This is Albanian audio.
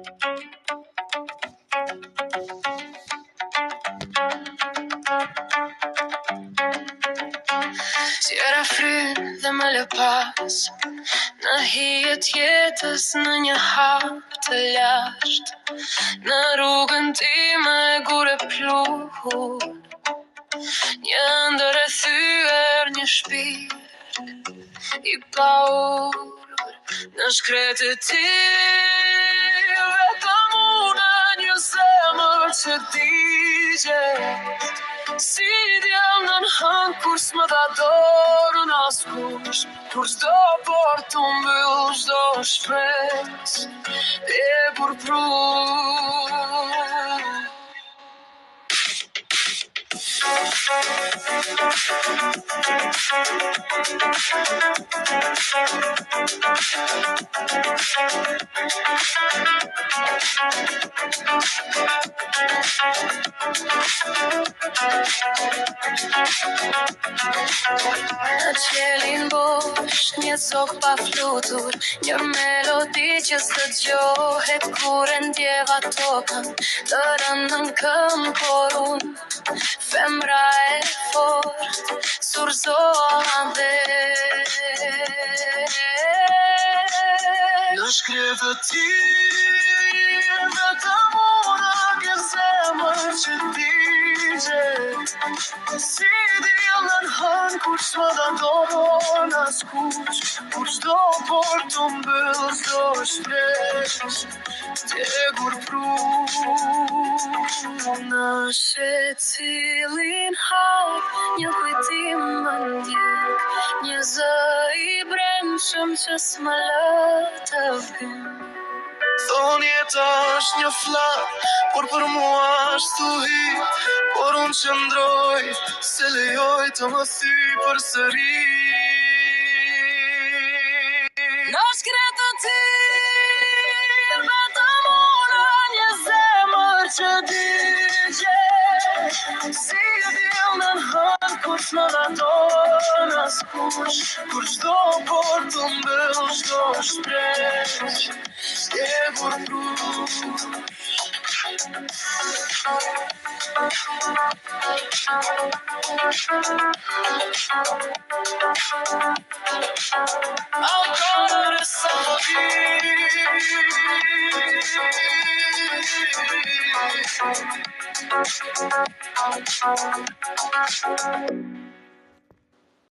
Si era frynë dhe më lë pas në hijet jetës në një hap të lasht në rrugën time gure pluhur një ndër e thyer një shpirt i paur në shkretë ti vetëm unë një zemër që digjet si djel në hënë kur s'më dha dorën askush kur çdo portë u mbyll çdo shpresë e burpru Në qelin bosh, një zog pa flutur, një melodi që së gjohet kur e ndjeva tokën, të rëndën këm por unë, femra e fort, surzohan dhe. Në shkretë ti, vetëm unë një zemër që digjet si djel në hënë kur s'më dha dorën askush kur çdo portë u mbyll çdo shpresë t'e burpru në secilin hap një kujtim më ndjek një zë i brendshëm që s'më lë të vim. Thonë jeta është një flak, por për mua është tuhi, por unë qëndroj, se lejoj të më thy përsëri. Në shkretë ti, vetëm unë një zemër që digjet, si djel në hënë kur s'më dha dorën askush, kur çdo portë u mbyll çdo shpresë e burpru. Ancora resta qui.